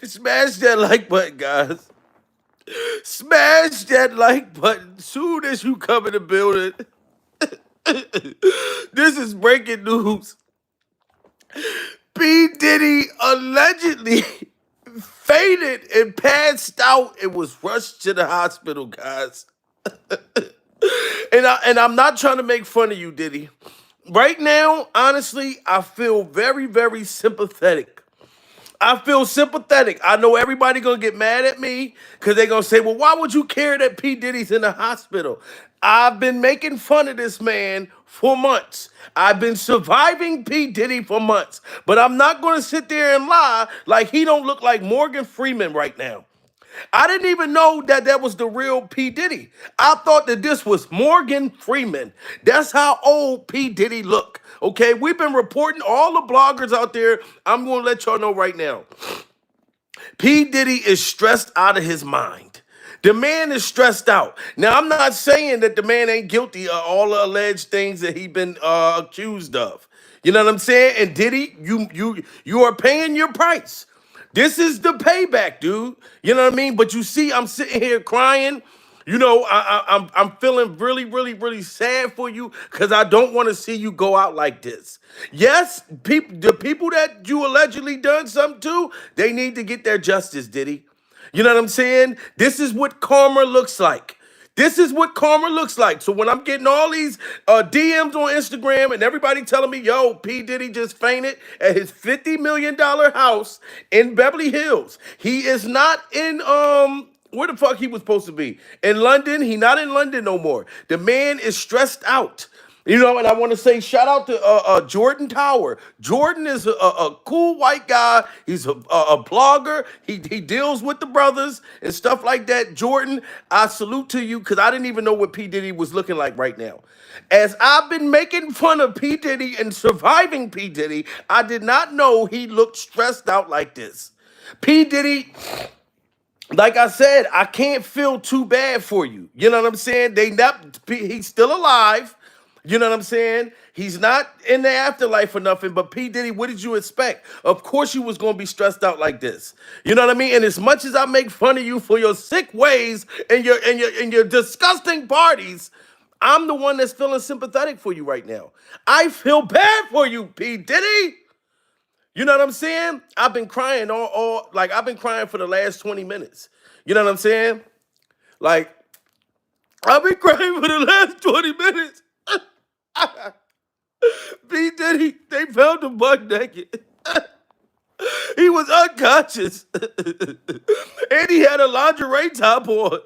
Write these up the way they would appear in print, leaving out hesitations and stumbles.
Smash that like button, guys. Smash that like button soon as you come in the building. This is breaking news. P. Diddy allegedly fainted and passed out and was rushed to the hospital, guys. And I'm not trying to make fun of you, Diddy. Right now, honestly, I feel very, very sympathetic. I feel sympathetic. I know everybody gonna get mad at me because they're gonna say, "Well, why would you care that P Diddy's in the hospital?" I've been making fun of this man for months. I've been surviving P Diddy for months, but I'm not gonna sit there and lie like he don't look like Morgan Freeman right now. I didn't even know that that was the real P. Diddy. I thought that this was Morgan Freeman. That's how old P. Diddy look. Okay, we've been reporting all the bloggers out there. I'm going to let y'all know right now. P. Diddy is stressed out of his mind. The man is stressed out. Now, I'm not saying that the man ain't guilty of all the alleged things that he been accused of. You know what I'm saying? And Diddy, you are paying your price. This is the payback, dude. You know what I mean? But you see, I'm sitting here crying. I'm feeling really, really, really sad for you because I don't want to see you go out like this. Yes, the people that you allegedly done something to, they need to get their justice, Diddy. You know what I'm saying? This is what karma looks like. This is what karma looks like. So when I'm getting all these DMs on Instagram and everybody telling me, yo, P. Diddy just fainted at his $50 million house in Beverly Hills. He is not in where the fuck he was supposed to be? In London. He not in London no more. The man is stressed out. You know, and I want to say shout out to Jordan Tower. Jordan is a cool white guy. He's a blogger. He deals with the brothers and stuff like that. Jordan, I salute to you because I didn't even know what P. Diddy was looking like right now. As I've been making fun of P. Diddy and surviving P. Diddy, I did not know he looked stressed out like this. P. Diddy, like I said, I can't feel too bad for you. You know what I'm saying? He's still alive. You know what I'm saying? He's not in the afterlife or nothing. But P. Diddy, what did you expect? Of course you was gonna be stressed out like this. You know what I mean? And as much as I make fun of you for your sick ways and your disgusting parties, I'm the one that's feeling sympathetic for you right now. I feel bad for you, P. Diddy. You know what I'm saying? I've been crying all like I've been crying for the last 20 minutes. You know what I'm saying? Like, I've been crying for the last 20 minutes. P. Diddy, they found him butt naked. He was unconscious. And he had a lingerie top on.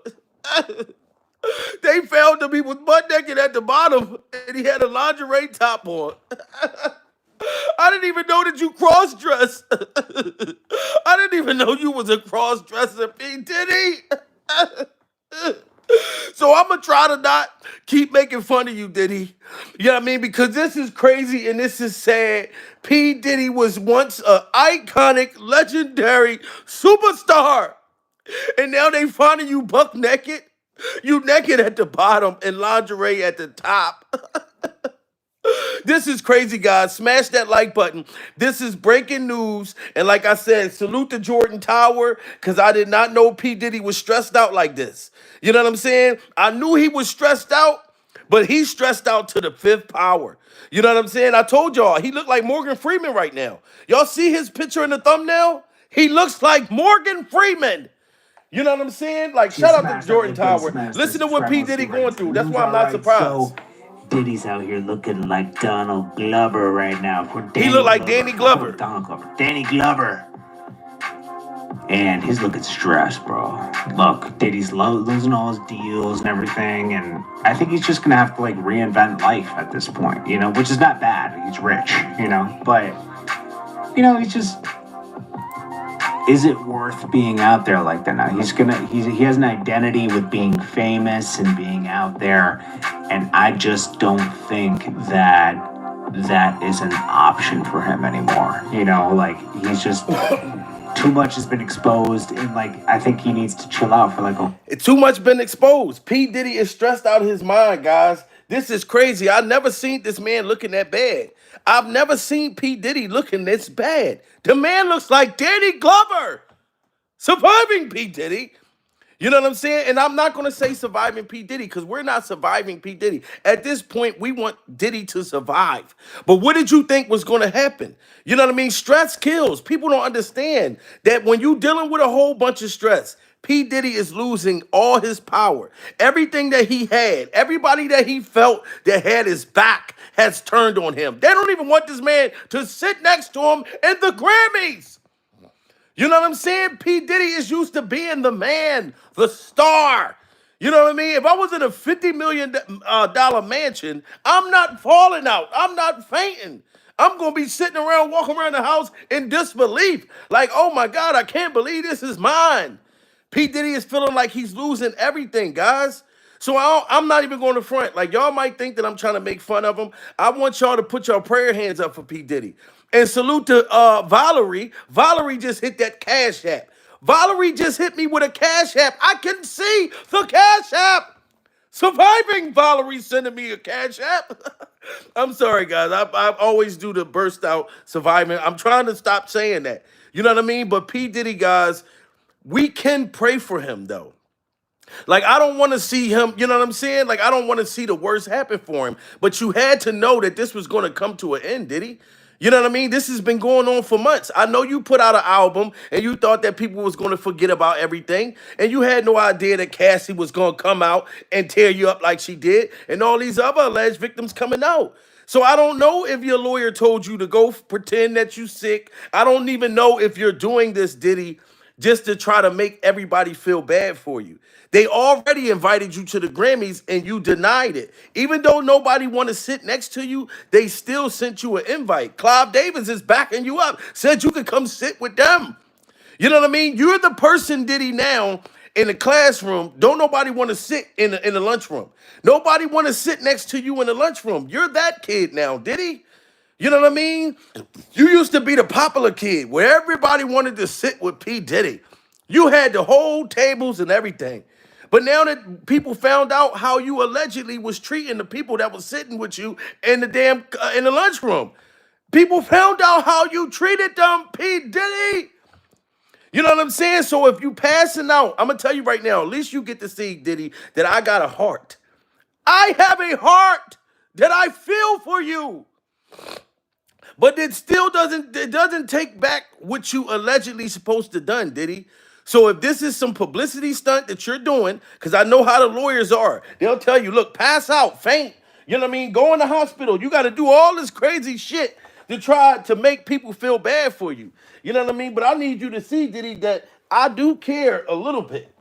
They found him. He was butt naked at the bottom. And he had a lingerie top on. I didn't even know that you cross-dressed. I didn't even know you was a cross-dresser, P. Diddy. So I'm gonna try to not keep making fun of you, Diddy. You know what I mean? Because this is crazy and this is sad. P. Diddy was once an iconic, legendary superstar. And now they finding you buck naked. You naked at the bottom and lingerie at the top. This is crazy, guys. Smash that like button. This is breaking news. And like I said, salute to Jordan Tower because I did not know P. Diddy was stressed out like this. You know what I'm saying? I knew he was stressed out, but he's stressed out to the fifth power. You know what I'm saying? I told y'all, he looked like Morgan Freeman right now. Y'all see his picture in the thumbnail? He looks like Morgan Freeman. You know what I'm saying? Like, shout out to Jordan Tower. Listen to what P. Diddy going through. That's why I'm not surprised. Diddy's out here looking like Donald Glover right now. He looked like Danny Glover. Donald Glover. Danny Glover. And he's looking stressed, bro. Look, Diddy's losing all his deals and everything. And I think he's just going to have to, like, reinvent life at this point, you know, which is not bad. He's rich, you know. But, you know, he's just... Is it worth being out there like that now? He has an identity with being famous and being out there, and I just don't think that that is an option for him anymore. You know, like he's just too much has been exposed, and like I think he needs to chill out for like a. Too much been exposed. P. Diddy is stressed out of his mind, guys. This is crazy. I've never seen this man looking that bad. I've never seen P. Diddy looking this bad. The man looks like Danny Glover. Surviving P. Diddy. You know what I'm saying? And I'm not going to say surviving P. Diddy because we're not surviving P. Diddy. At this point, we want Diddy to survive. But what did you think was going to happen? You know what I mean? Stress kills. People don't understand that when you're dealing with a whole bunch of stress, P. Diddy is losing all his power. Everything that he had, everybody that he felt that had his back has turned on him. They don't even want this man to sit next to him in the Grammys. You know what I'm saying? P. Diddy is used to being the man, the star. You know what I mean? If I was in a $50 million mansion, I'm not falling out. I'm not fainting. I'm going to be sitting around, walking around the house in disbelief. Like, oh my God, I can't believe this is mine. P. Diddy is feeling like he's losing everything, guys. So I'm not even going to front. Like, y'all might think that I'm trying to make fun of him. I want y'all to put your prayer hands up for P. Diddy. And salute to Valerie. Valerie just hit that Cash App. Valerie just hit me with a Cash App. I can see the Cash App. Surviving Valerie sending me a Cash App. I'm sorry, guys. I always do the burst out surviving. I'm trying to stop saying that. You know what I mean? But P. Diddy, guys, we can pray for him, though. Like, I don't want to see him, you know what I'm saying? Like, I don't want to see the worst happen for him. But you had to know that this was going to come to an end, did he? You know what I mean? This has been going on for months. I know you put out an album and you thought that people was going to forget about everything. And you had no idea that Cassie was going to come out and tear you up like she did. And all these other alleged victims coming out. So I don't know if your lawyer told you to go pretend that you sick. I don't even know if you're doing this, Diddy, just to try to make everybody feel bad for you. They already invited you to the Grammys and you denied it. Even though nobody want to sit next to you, they still sent you an invite. Clive Davis is backing you up, said you could come sit with them. You know what I mean? You're the person, Diddy, now in the classroom. Don't nobody want to sit in the lunchroom. Nobody want to sit next to you in the lunchroom. You're that kid now, Diddy. You know what I mean? You used to be the popular kid where everybody wanted to sit with P. Diddy. You had the whole tables and everything. But now that people found out how you allegedly was treating the people that was sitting with you in the damn in the lunchroom, people found out how you treated them, P. Diddy. You know what I'm saying? So if you passing out, I'm gonna tell you right now, at least you get to see, Diddy, that I got a heart. I have a heart that I feel for you. But it doesn't take back what you allegedly supposed to done, Diddy. So if this is some publicity stunt that you're doing, because I know how the lawyers are, they'll tell you, look, pass out, faint, you know what I mean? Go in the hospital. You got to do all this crazy shit to try to make people feel bad for you. You know what I mean? But I need you to see, Diddy, that I do care a little bit.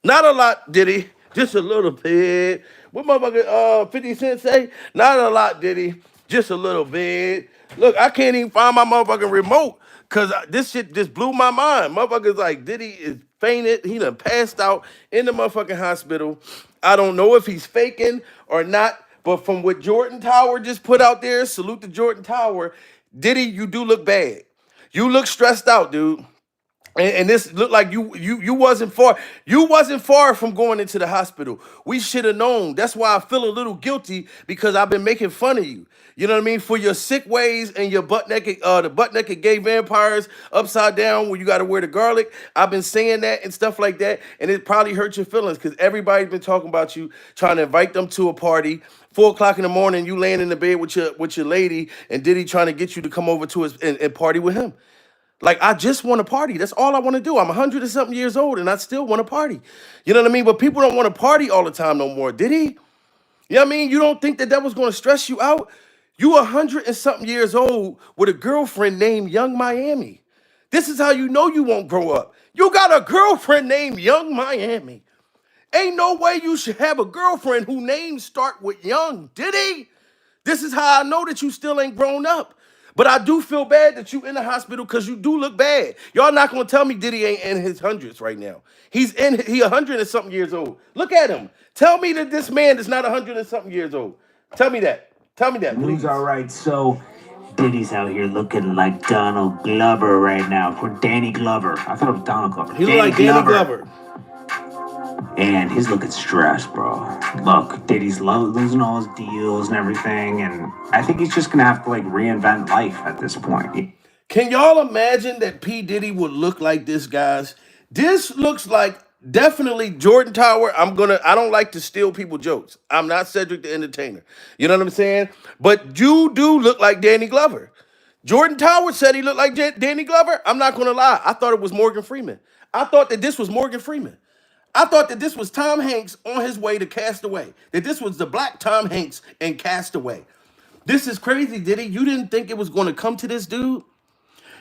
Not a lot, Diddy. Just a little bit. What motherfucker 50 Cent say? Not a lot, Diddy. Just a little bit. Look, I can't even find my motherfucking remote because this shit just blew my mind. Motherfuckers like Diddy is fainted. He done passed out in the motherfucking hospital. I don't know if he's faking or not, but from what Jordan Tower just put out there, salute to Jordan Tower, Diddy, you do look bad. You look stressed out, dude. And this looked like you wasn't far from going into the hospital. We should have known. That's why I feel a little guilty because I've been making fun of you. You know what I mean? For your sick ways and your the butt naked gay vampires upside down where you got to wear the garlic. I've been saying that and stuff like that, and it probably hurt your feelings because everybody's been talking about you trying to invite them to a party. 4 o'clock in the morning, you laying in the bed with your lady, and Diddy trying to get you to come over to his and party with him. Like, I just want to party. That's all I want to do. I'm 100 and something years old, and I still want to party. You know what I mean? But people don't want to party all the time no more. Did he? You know what I mean? You don't think that that was going to stress you out? You 100 and something years old with a girlfriend named Young Miami. This is how you know you won't grow up. You got a girlfriend named Young Miami. Ain't no way you should have a girlfriend whose names start with Young. Did he? This is how I know that you still ain't grown up. But I do feel bad that you in the hospital because you do look bad. Y'all not gonna tell me Diddy ain't in his hundreds right now. He 100 and something years old. Look at him. Tell me that this man is not 100 and something years old. Tell me that. Tell me that, please. News, all right. So Diddy's out here looking like Donald Glover right now. For Danny Glover. I thought it was Donald Glover. He look like Danny Glover. And he's looking stressed, bro. Look, Diddy's losing all his deals and everything, and I think he's just gonna have to like reinvent life at this point. Can y'all imagine that P. Diddy would look like this, guys? This looks like definitely Jordan Tower. I don't like to steal people jokes. I'm not Cedric the Entertainer. You know what I'm saying? But you do look like Danny Glover. Jordan Tower said he looked like Danny Glover. I'm not gonna lie. I thought it was Morgan Freeman. I thought that this was Morgan Freeman. I thought that this was Tom Hanks on his way to Castaway. That this was the black Tom Hanks in Castaway. This is crazy, Diddy. You didn't think it was going to come to this, dude?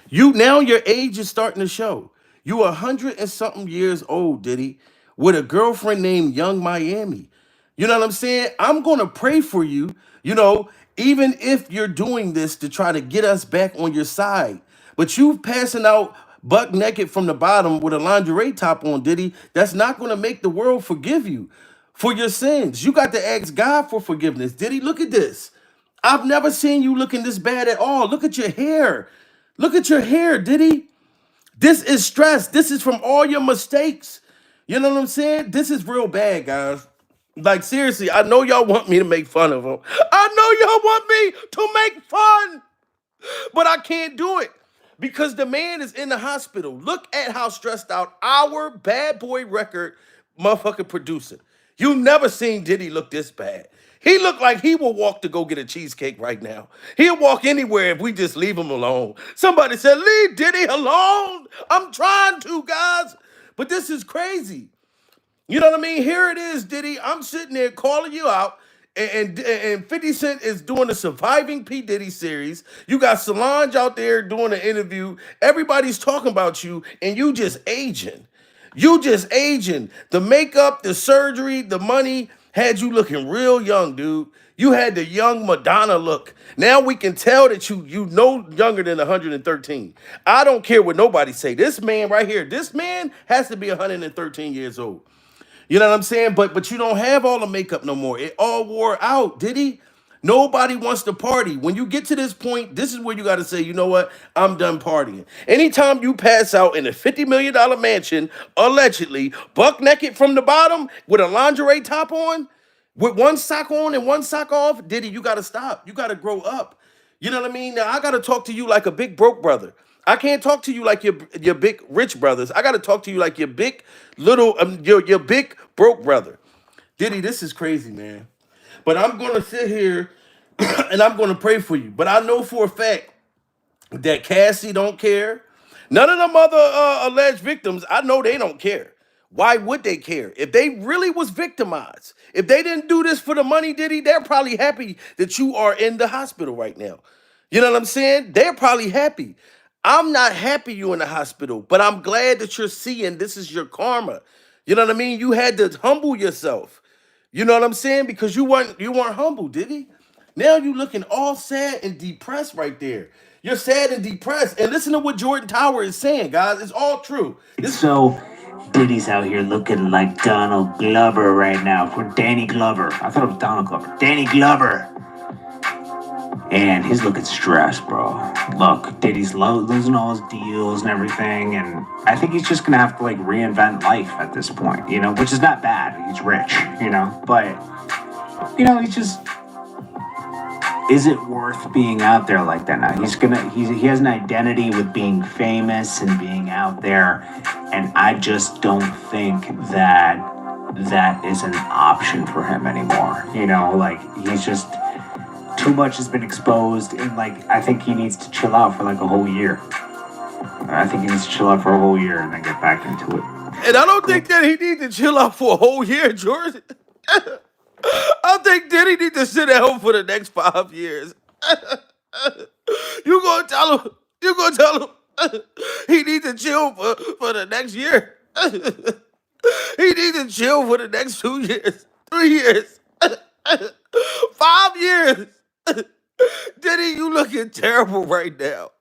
You now your age is starting to show. You 100 and something years old, Diddy, with a girlfriend named Young Miami. You know what I'm saying? I'm gonna pray for you, you know, even if you're doing this to try to get us back on your side. But you passing out buck naked from the bottom with a lingerie top on, Diddy, that's not gonna make the world forgive you for your sins. You got to ask God for forgiveness. Diddy, look at this. I've never seen you looking this bad at all. Look at your hair. Look at your hair, Diddy. This is stress. This is from all your mistakes. You know what I'm saying? This is real bad, guys. Like, seriously, I know y'all want me to make fun of him. I know y'all want me to make fun, but I can't do it because the man is in the hospital. Look at how stressed out our bad boy record motherfucking producer. You never seen Diddy look this bad. He looked like he will walk to go get a cheesecake right now. He'll walk anywhere if we just leave him alone. Somebody said, leave Diddy alone. I'm trying to, guys. But this is crazy. You know what I mean? Here it is, Diddy. I'm sitting there calling you out, and 50 Cent is doing the Surviving P Diddy series. You got Solange out there doing an interview. Everybody's talking about you, and you just aging. You just aging. The makeup, the surgery, the money had you looking real young, dude. You had the young Madonna look. Now we can tell that you no younger than 113. I don't care what nobody say. This man right here, this man has to be 113 years old. You know what I'm saying? But you don't have all the makeup no more. It all wore out, did he? Nobody wants to party. When you get to this point, this is where you got to say, you know what? I'm done partying. Anytime you pass out in a $50 million mansion, allegedly, buck naked from the bottom with a lingerie top on, with one sock on and one sock off, Diddy, you got to stop. You got to grow up. You know what I mean? Now I gotta talk to you like a big broke brother. I can't talk to you like your big rich brothers. I gotta talk to you like your big little your big broke brother. Diddy, this is crazy, man. But I'm gonna sit here and I'm gonna pray for you. But I know for a fact that Cassie don't care. None of them other alleged victims, I know they don't care. Why would they care? If they really was victimized, if they didn't do this for the money, Diddy, they're probably happy that you are in the hospital right now. You know what I'm saying? They're probably happy. I'm not happy you in the hospital, but I'm glad that you're seeing this is your karma. You know what I mean? You had to humble yourself. You know what I'm saying? Because you weren't humble, did he? Now you looking all sad and depressed right there. You're sad and depressed. And listen to what Jordan Tower is saying, guys. It's all true. This So Diddy's out here looking like Donald Glover right now. For Danny Glover. I thought it was Donald Glover. Danny Glover. And he's looking stressed, bro. Look, Diddy's losing all his deals and everything, and I think he's just gonna have to like reinvent life at this point, you know, which is not bad. He's rich, you know, but you know, he's just is it worth being out there like that now? He has an identity with being famous and being out there, and I just don't think that that is an option for him anymore. You know, like he's just too much has been exposed, and like I think he needs to chill out for like a whole year. I think he needs to chill out for a whole year and then get back into it. and I don't think that he needs to chill out for a whole year, George. I think Diddy need to sit at home for the next 5 years. You gonna tell him? You gonna tell him he needs to chill for the next year? He needs to chill for the next 2 years, 3 years, 5 years. Diddy, you looking terrible right now.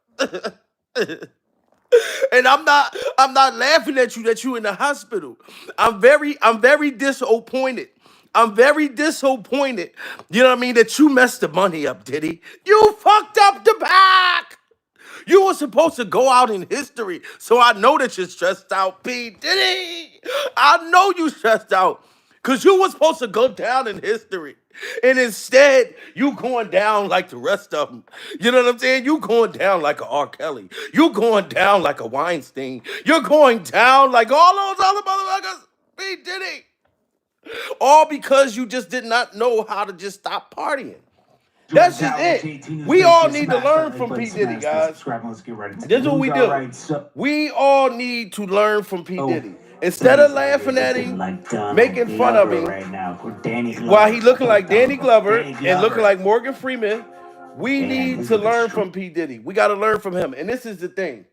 And I'm not laughing at you that you in the hospital. I'm very disappointed. I'm very disappointed. You know what I mean? That you messed the money up, Diddy. You fucked up the back. You were supposed to go out in history. So I know that you're stressed out, P. Diddy. I know you stressed out. Cause you were supposed to go down in history. And instead, you going down like the rest of them. You know what I'm saying? You going down like a R. Kelly. You going down like a Weinstein. You're going down like all those other motherfuckers. P. Diddy. All because you just did not know how to just stop partying. That's just it. We all need to learn from P. Diddy, guys. Let's get ready to This is what we lose. All do. right, so We all need to learn from P. oh, Diddy. Instead of laughing at looking him, like Donald making fun of Glover him, right now for Danny Glover. while he looking like Danny Glover Danny and looking Glover. like Morgan Freeman, we And need his to looking learn strong. from P. Diddy. We got to learn from him. And this is the thing.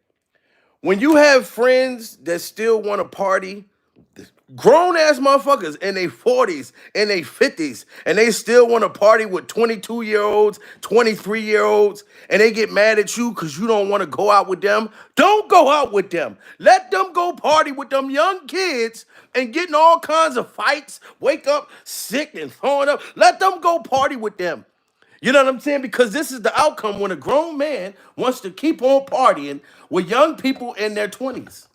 When you have friends that still want to party, grown ass motherfuckers in their 40s, in their 50s, and they still want to party with 22-year-olds, 23-year-olds, and they get mad at you because you don't want to go out with them, don't go out with them. Let them go party with them young kids and get in all kinds of fights, wake up sick and throwing up. Let them go party with them. You know what I'm saying? Because this is the outcome when a grown man wants to keep on partying with young people in their 20s.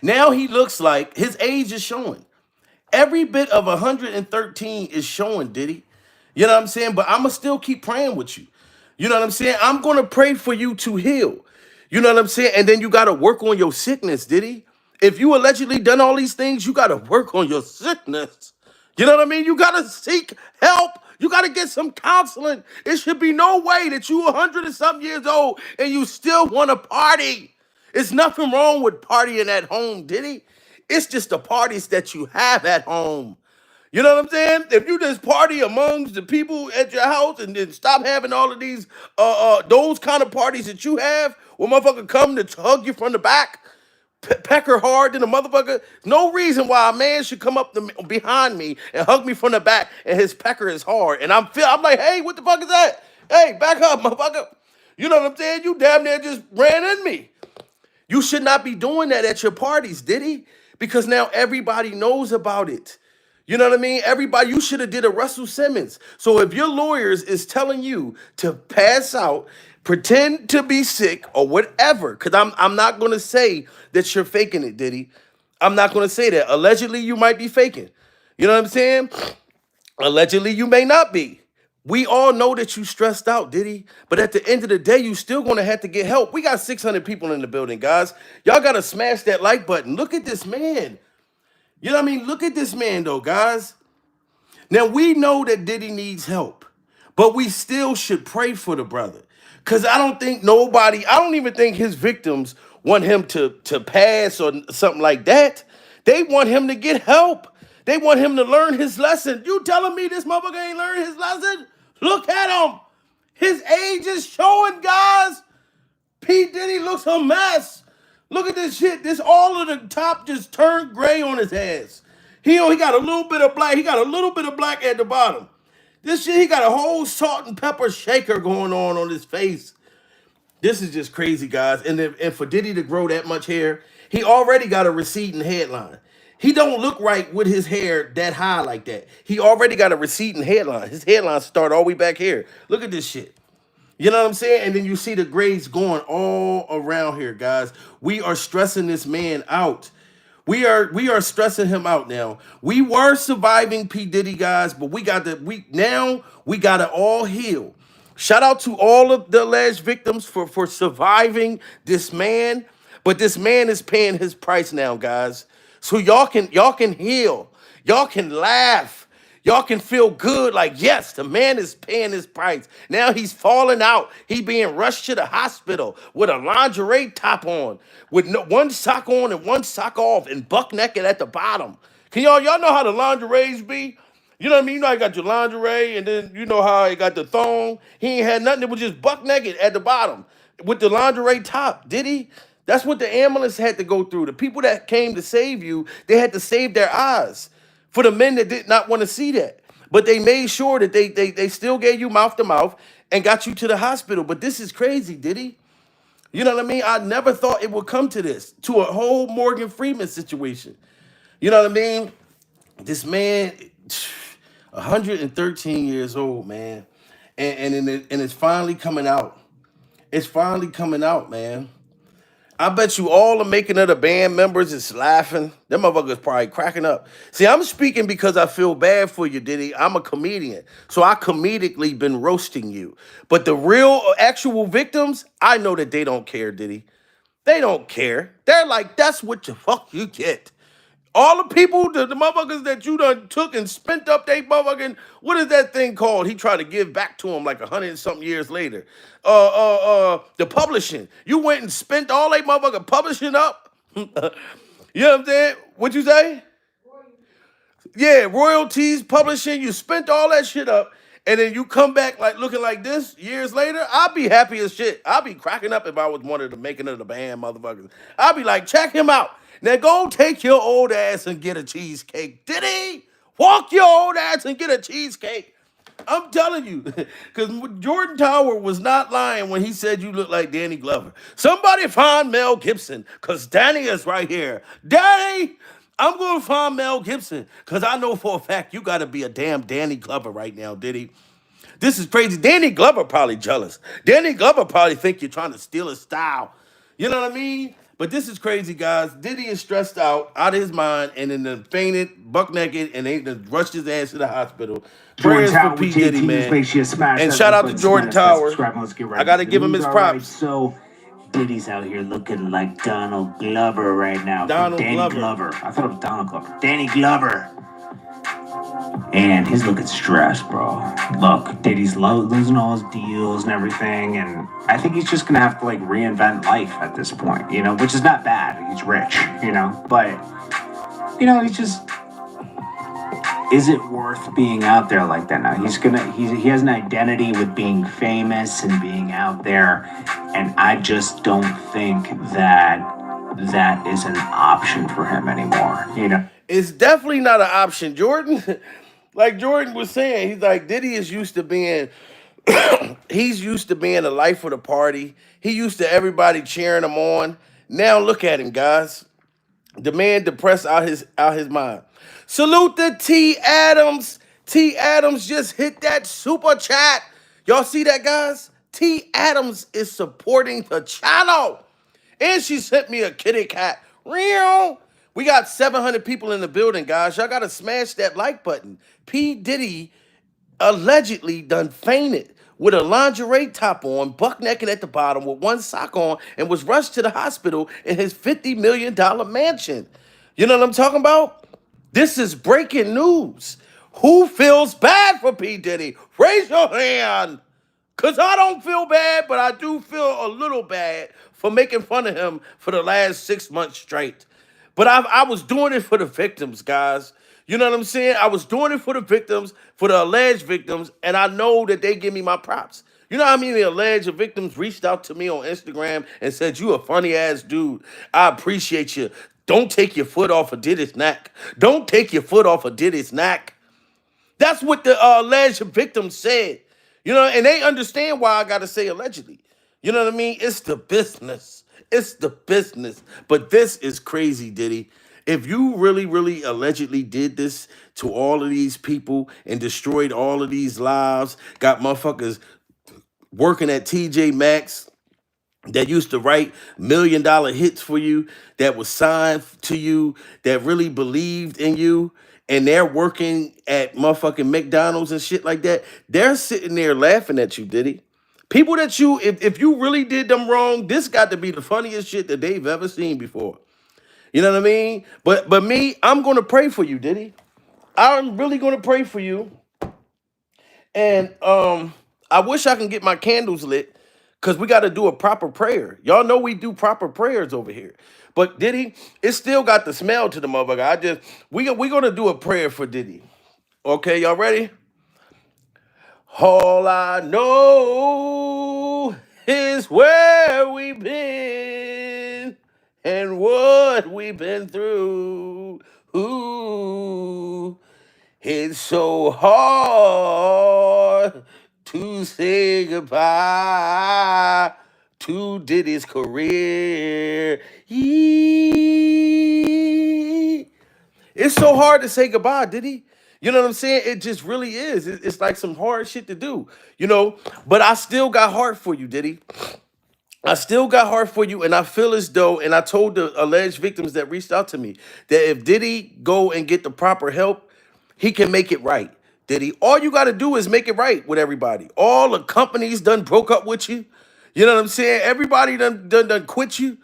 Now he looks like his age is showing. Every bit of 113 is showing, Diddy. You know what I'm saying? But I'ma still keep praying with you. You know what I'm saying? I'm gonna pray for you to heal. You know what I'm saying? And then you gotta work on your sickness, Diddy. If you allegedly done all these things, you gotta work on your sickness. You know what I mean? You gotta seek help. You gotta get some counseling. It should be no way that you 100 and something years old and you still wanna party. It's nothing wrong with partying at home, Diddy. It's just the parties that you have at home. You know what I'm saying? If you just party amongst the people at your house and then stop having all of these those kind of parties that you have, where motherfucker come to hug you from the back, pecker hard than a motherfucker. No reason why a man should come up behind me and hug me from the back and his pecker is hard. And I'm like, hey, what the fuck is that? Hey, back up, motherfucker. You know what I'm saying? You damn near just ran in me. You should not be doing that at your parties, did he? Because now everybody knows about it. You know what I mean? Everybody, you should have did a Russell Simmons. So if your lawyers is telling you to pass out, pretend to be sick or whatever, because I'm not gonna say that you're faking it, Diddy. I'm not gonna say that. Allegedly, you might be faking. You know what I'm saying? Allegedly, you may not be. We all know that you stressed out, Diddy. But at the end of the day, you still gonna have to get help. We got 600 people in the building, guys. Y'all gotta smash that like button. Look at this man. You know what I mean? Look at this man, though, guys. Now we know that Diddy needs help, but we still should pray for the brother. Cause I don't think nobody, I don't even think his victims want him to pass or something like that. They want him to get help. They want him to learn his lesson. You telling me this motherfucker ain't learned his lesson? Look at him. His age is showing, guys. P. Diddy looks a mess. Look at this shit. This all of the top just turned gray on his ass. He got a little bit of black. He got a little bit of black at the bottom. This shit, he got a whole salt and pepper shaker going on his face. This is just crazy, guys. And for Diddy to grow that much hair, he already got a receding headline. He don't look right with his hair that high like that. He already got a receding headline. His headline start all the way back here. Look at this shit. You know what I'm saying? And then you see the grades going all around here, guys. We are stressing this man out. We are stressing him out now. We were surviving P. Diddy, guys, but we gotta all heal. Shout out to all of the alleged victims for surviving this man. But this man is paying his price now, guys. So y'all can heal. Y'all can laugh. Y'all can feel good, like, yes, the man is paying his price. Now he's falling out. He being rushed to the hospital with a lingerie top on, with one sock on and one sock off, and buck naked at the bottom. Can y'all know how the lingeries be? You know what I mean? You know how you got your lingerie, and then you know how you got the thong. He ain't had nothing. It was just buck naked at the bottom with the lingerie top. Did he? That's what the ambulance had to go through. The people that came to save you, they had to save their eyes for the men that did not want to see that. But they made sure that they still gave you mouth to mouth and got you to the hospital. But this is crazy, did he? You know what I mean? I never thought it would come to this, to a whole Morgan Freeman situation. You know what I mean? This man, 113 years old, man. And it's finally coming out. It's finally coming out, man. I bet you all the making of the band members is laughing. Them motherfuckers probably cracking up. See, I'm speaking because I feel bad for you, Diddy. I'm a comedian. So I comedically been roasting you. But the real actual victims, I know that they don't care, Diddy. They don't care. They're like, that's what the fuck you get. All the people, the motherfuckers that you done took and spent up they motherfucking, what is that thing called? He tried to give back to him like 100 and something years later. The publishing. You went and spent all they motherfucking publishing up. You know what I'm saying? What you say? Yeah, royalties, publishing, you spent all that shit up, and then you come back like looking like this years later. I'd be happy as shit. I'd be cracking up if I was one of the making of the band motherfuckers. I'd be like, check him out. Now go take your old ass and get a cheesecake. Did he? Walk your old ass and get a cheesecake. I'm telling you, because Jordan Tower was not lying when he said you look like Danny Glover. Somebody find Mel Gibson, because Danny is right here. Danny, I'm going to find Mel Gibson, because I know for a fact you got to be a damn Danny Glover right now, did he? This is crazy. Danny Glover probably jealous. Danny Glover probably think you're trying to steal his style. You know what I mean? But this is crazy, guys. Diddy is stressed out of his mind, and then fainted, buck naked, and they done rushed his ass to the hospital. Jordan Prayers for Tower P with Diddy, JT. man. Make sure you smash And that shout like out to button, Jordan smash that Tower. subscribe. Let's get right I got to into the give him news. his All right, props. so Diddy's out here looking like Donald Glover right now. Donald Danny Glover. Glover. I thought it was Donald Glover. Danny Glover. And he's looking stressed, bro. Look, Diddy's losing all his deals and everything, and I think he's just gonna have to like reinvent life at this point, you know, which is not bad. He's rich, you know, but you know, he's just, is it worth being out there like that now? He has an identity with being famous and being out there, and I just don't think that is an option for him anymore, you know. It's definitely not an option. Jordan, like Jordan was saying, he's like, Diddy is used to being, he's used to being the life of the party. He used to everybody cheering him on. Now look at him, guys. The man depressed out his mind. Salute to T Adams. T Adams just hit that super chat. Y'all see that, guys? T Adams is supporting the channel. And she sent me a kitty cat. Real. We got 700 people in the building, guys. Y'all gotta smash that like button. P Diddy allegedly done fainted with a lingerie top on, buck naked at the bottom with one sock on, and was rushed to the hospital in his $50 million mansion. You know what I'm talking about? This is breaking news. Who feels bad for P. Diddy? Raise your hand. Because I don't feel bad, but I do feel a little bad for making fun of him for the last 6 months straight. But I was doing it for the victims, guys. You know what I'm saying? I was doing it for the victims, for the alleged victims, and I know that they give me my props. You know how many alleged victims reached out to me on Instagram and said, you a funny ass dude. I appreciate you. Don't take your foot off of Diddy's neck. Don't take your foot off of Diddy's neck. That's what the alleged victim said. You know, and they understand why I got to say allegedly. You know what I mean? It's the business. It's the business. But this is crazy, Diddy. If you really, really allegedly did this to all of these people and destroyed all of these lives, got motherfuckers working at TJ Maxx that used to write $1 million hits for you, that was signed to you, that really believed in you, and they're working at motherfucking McDonald's and shit like that, they're sitting there laughing at you, Diddy. People that you, if you really did them wrong, this got to be the funniest shit that they've ever seen before. You know what I mean? But me, I'm gonna pray for you, Diddy. I'm really gonna pray for you. And I wish I can get my candles lit because we got to do a proper prayer. Y'all know we do proper prayers over here. But Diddy, it still got the smell to the motherfucker. We gonna do a prayer for Diddy. Okay, y'all ready? All I know is where we've been and what we've been through. Ooh. It's so hard to say goodbye to Diddy's career. It's so hard to say goodbye, Diddy. You know what I'm saying? It just really is. It's like some hard shit to do, you know. But I still got heart for you, Diddy. I still got heart for you, and I feel as though, and I told the alleged victims that reached out to me that if Diddy go and get the proper help, he can make it right. Diddy, all you got to do is make it right with everybody. All the companies done broke up with you. You know what I'm saying? Everybody done quit you,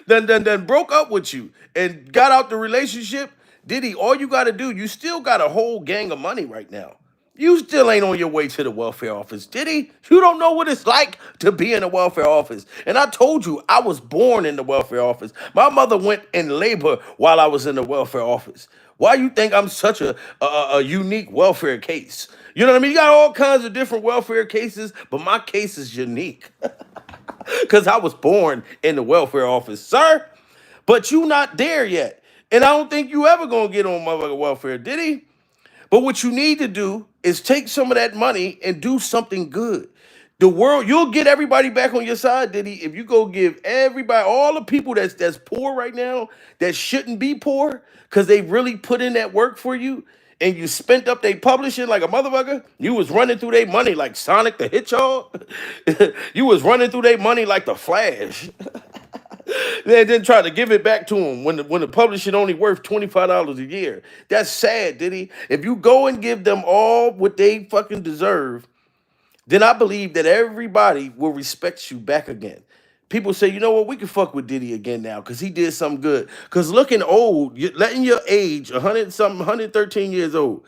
done broke up with you, and got out the relationship. Diddy, all you got to do, you still got a whole gang of money right now. You still ain't on your way to the welfare office, did he? You don't know what it's like to be in the welfare office. And I told you, I was born in the welfare office. My mother went in labor while I was in the welfare office. Why you think I'm such a unique welfare case? You know what I mean? You got all kinds of different welfare cases, but my case is unique because I was born in the welfare office, sir. But you not there yet. And I don't think you ever gonna get on motherfucking welfare, did he? But what you need to do is take some of that money and do something good. The world, you'll get everybody back on your side, Diddy, if you go give everybody, all the people that's poor right now, that shouldn't be poor, because they really put in that work for you, and you spent up their publishing like a motherfucker. You was running through their money like Sonic the Hedgehog. You was running through their money like the Flash. They then try to give it back to him when the publishing only worth $25 a year. That's sad, Diddy. If you go and give them all what they fucking deserve, then I believe that everybody will respect you back again. People say, you know what, we can fuck with Diddy again now because he did something good. Because looking old, letting your age, 100 something, 113 years old,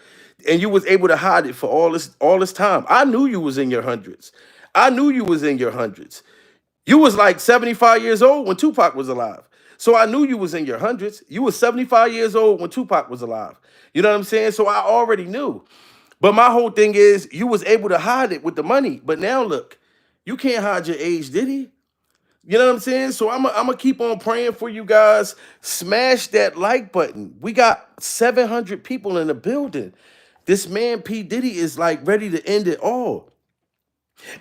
and you was able to hide it for all this time. I knew you was in your hundreds. I knew you was in your hundreds. You was like 75 years old when Tupac was alive. So I knew you was in your hundreds. You was 75 years old when Tupac was alive. You know what I'm saying? So I already knew. But my whole thing is you was able to hide it with the money. But now look, you can't hide your age, did he? You know what I'm saying? So I'm gonna keep on praying for you guys. Smash that like button. We got 700 people in the building. This man P Diddy is like ready to end it all.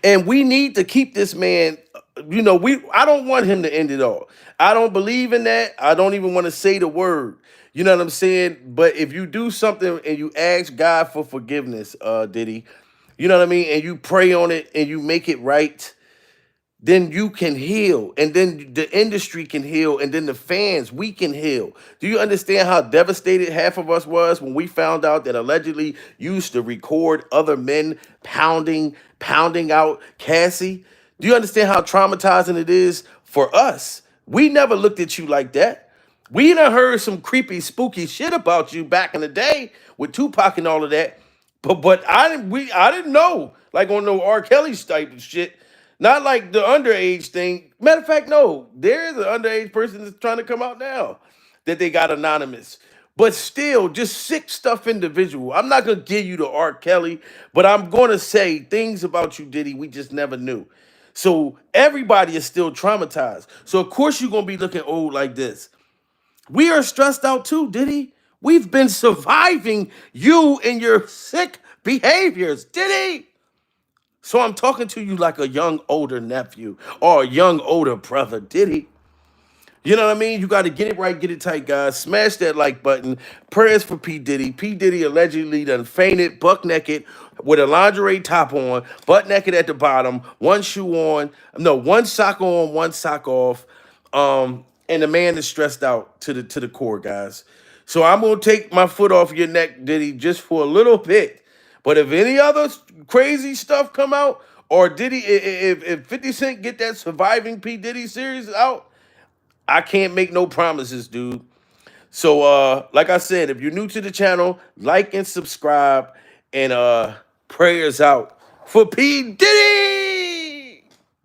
And we need to keep this man, I don't want him to end it all. I don't believe in that. I don't even want to say the word. You know what I'm saying? But if you do something and you ask God for forgiveness, Diddy, you know what I mean? And you pray on it and you make it right, then you can heal, and then the industry can heal, and then the fans, we can heal. Do you understand how devastated half of us was when we found out that allegedly you used to record other men pounding out Cassie? Do you understand how traumatizing it is for us? We never looked at you like that. We done heard some creepy, spooky shit about you back in the day with Tupac and all of that. But I didn't know, like on no R. Kelly type of shit. Not like the underage thing. Matter of fact, no, there is an underage person that's trying to come out now that they got anonymous. But still, just sick stuff individual. I'm not gonna give you the R. Kelly, but I'm gonna say things about you, Diddy, we just never knew. So everybody is still traumatized. So of course you're gonna be looking old like this. We are stressed out too, Diddy. We've been surviving you and your sick behaviors, Diddy. So I'm talking to you like a young older nephew or a young older brother, Diddy. You know what I mean? You got to get it right, get it tight, guys. Smash that like button. Prayers for P. Diddy. P. Diddy allegedly done fainted, buck naked, with a lingerie top on, butt naked at the bottom, one shoe on, no, one sock on, one sock off. And the man is stressed out to the core, guys. So I'm gonna take my foot off your neck, Diddy, just for a little bit. But if any other crazy stuff come out, or Diddy, if 50 Cent get that Surviving P. Diddy series out, I can't make no promises, dude. So like I said, if you're new to the channel, like and subscribe, and prayers out for P. Diddy.